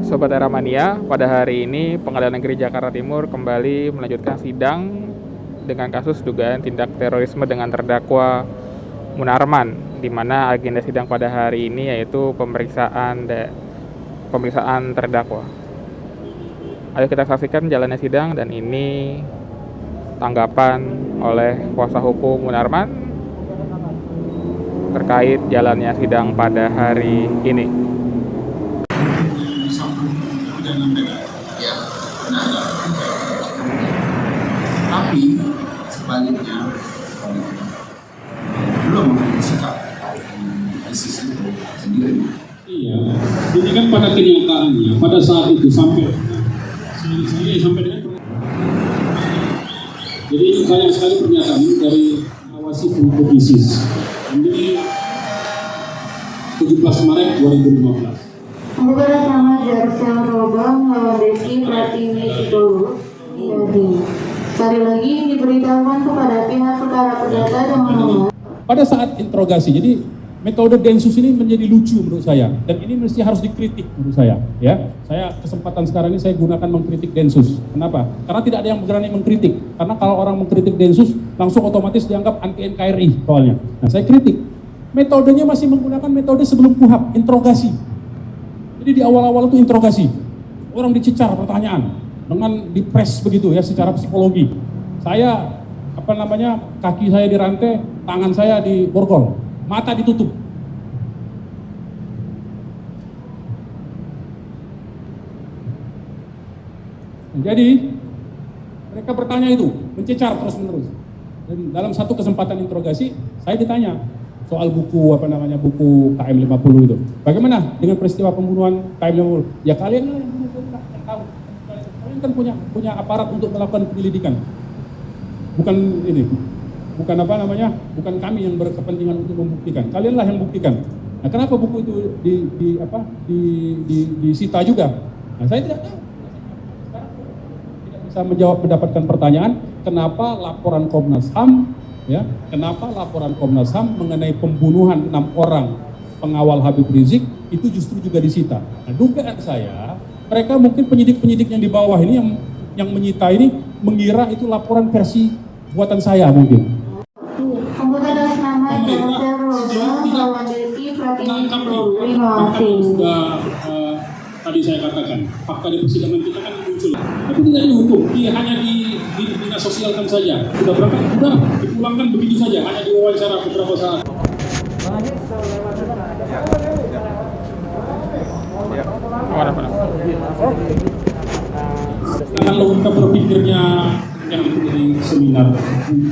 Sobat Era Mania, pada hari ini Pengadilan Negeri Jakarta Timur kembali melanjutkan sidang dengan kasus dugaan tindak terorisme dengan terdakwa Munarman, di mana agenda sidang pada hari ini yaitu pemeriksaan terdakwa. Ayo kita saksikan jalannya sidang, dan ini tanggapan oleh kuasa hukum Munarman terkait jalannya sidang pada hari ini. Ya, tapi sebaliknya belum mengambil sikap ISIS itu sendiri. Iya, ini kan pada kenyataannya pada saat itu sampai dengan jadi banyak sekali pernyataan dari awasi kelompok ISIS. Ini 17 Maret 2015. Membuka nama Jarsel Robang melawan Desi Pratimi Sidolu. Jadi, sekali lagi diberitahukan kepada pihak perkara perdata dengan nomor. Pada saat interogasi, jadi metode Densus ini menjadi lucu menurut saya, dan ini mesti harus dikritik menurut saya. Ya, saya kesempatan sekarang ini saya gunakan mengkritik Densus. Kenapa? Karena tidak ada yang berani mengkritik. Karena kalau orang mengkritik Densus, langsung otomatis dianggap anti NKRI soalnya. Nah, saya kritik. Metodenya masih menggunakan metode sebelum KUHAP, interogasi. Jadi di awal-awal itu interogasi, orang dicecar pertanyaan dengan dipres begitu ya secara psikologi. Saya kaki saya dirantai, tangan saya diborgol, mata ditutup. Jadi mereka bertanya itu, mencecar terus-menerus. Dan dalam satu kesempatan interogasi, saya ditanya soal buku buku KM50 itu. Bagaimana dengan peristiwa pembunuhan KM50? Ya kalian lah yang tahu. Kalian kan punya aparat untuk melakukan penyelidikan. Bukan kami yang berkepentingan untuk membuktikan. Kalianlah yang buktikan. Nah, kenapa buku itu disita juga? Nah, saya tidak tahu. Sekarang tidak bisa mendapatkan pertanyaan kenapa laporan Komnas HAM kenapa laporan Komnas HAM mengenai pembunuhan 6 orang pengawal Habib Rizik itu justru juga disita. Nah, dugaan saya, mereka mungkin penyidik-penyidik yang di bawah ini yang menyita ini mengira itu laporan versi buatan saya mungkin. Membuka nama Jarsel Robang melawan Desi Pratimi Sidolu. Terima kasih. Tadi saya katakan, fakta di persidangan kita kan muncul. Tapi tidak dihukum, hanya dinasosialkan saja. Sudah berangkat, sudah dipulangkan begitu saja, hanya diwawancara beberapa saat. Kalau kita berpikirnya yang di seminar,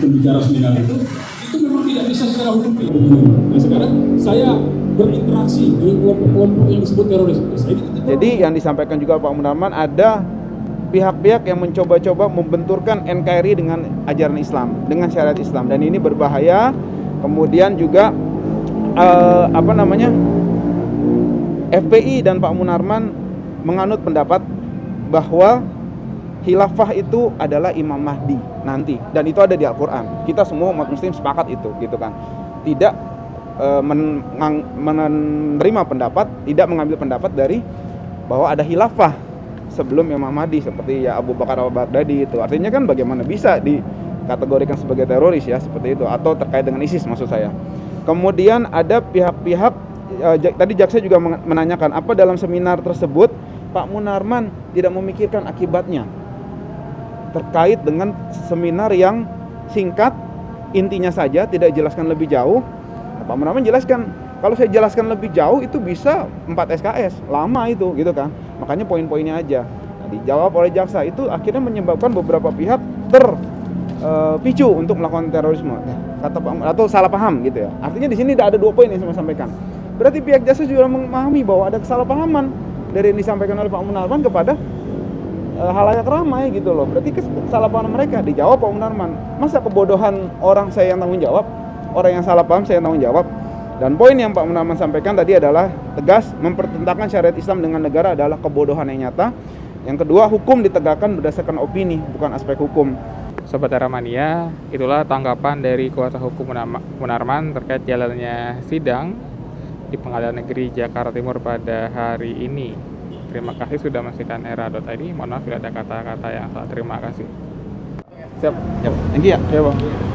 pembicara seminar itu memang tidak bisa secara hukum. Nah, sekarang saya berinteraksi dengan kelompok-kelompok yang disebut teroris. Jadi yang disampaikan juga Pak Munarman, ada pihak-pihak yang mencoba-coba membenturkan NKRI dengan ajaran Islam, dengan syariat Islam, dan ini berbahaya. Kemudian juga FPI dan Pak Munarman menganut pendapat bahwa khilafah itu adalah Imam Mahdi nanti, dan itu ada di Al-Quran. Kita semua umat muslim sepakat itu, gitu kan. Tidak menerima pendapat, tidak mengambil pendapat dari bahwa ada khilafah sebelum Imam Mahdi seperti ya Abu Bakar al-Baghdadi itu. Artinya kan bagaimana bisa dikategorikan sebagai teroris ya, seperti itu, atau terkait dengan ISIS maksud saya. Kemudian ada pihak-pihak tadi jaksa juga menanyakan apa dalam seminar tersebut Pak Munarman tidak memikirkan akibatnya terkait dengan seminar yang singkat, intinya saja, tidak dijelaskan lebih jauh. Pak Munarman jelaskan, kalau saya jelaskan lebih jauh itu bisa 4 SKS, lama itu, gitu kan. Makanya poin-poinnya aja. Nah, dijawab oleh jaksa, itu akhirnya menyebabkan beberapa pihak terpicu untuk melakukan terorisme. Kata Pak, atau salah paham gitu ya. Artinya di sini ada 2 poin yang saya sampaikan. Berarti pihak jaksa juga memahami bahwa ada kesalahpahaman dari yang disampaikan oleh Pak Munarman kepada halayak ramai gitu loh. Berarti kesalahpahaman mereka dijawab Pak Munarman. Masa kebodohan orang saya yang tanggung jawab? Orang yang salah paham saya tanggung jawab. Dan poin yang Pak Munarman sampaikan tadi adalah tegas mempertentangkan syariat Islam dengan negara adalah kebodohan yang nyata. Yang kedua, hukum ditegakkan berdasarkan opini, bukan aspek hukum. Sobat Era Mania, itulah tanggapan dari kuasa hukum Munarman terkait jalannya sidang di Pengadilan Negeri Jakarta Timur pada hari ini. Terima kasih sudah menyaksikan era.id. Mohon maaf bila ada kata-kata yang salah. Terima kasih. Siap. Thank you ya. Ya, Bang.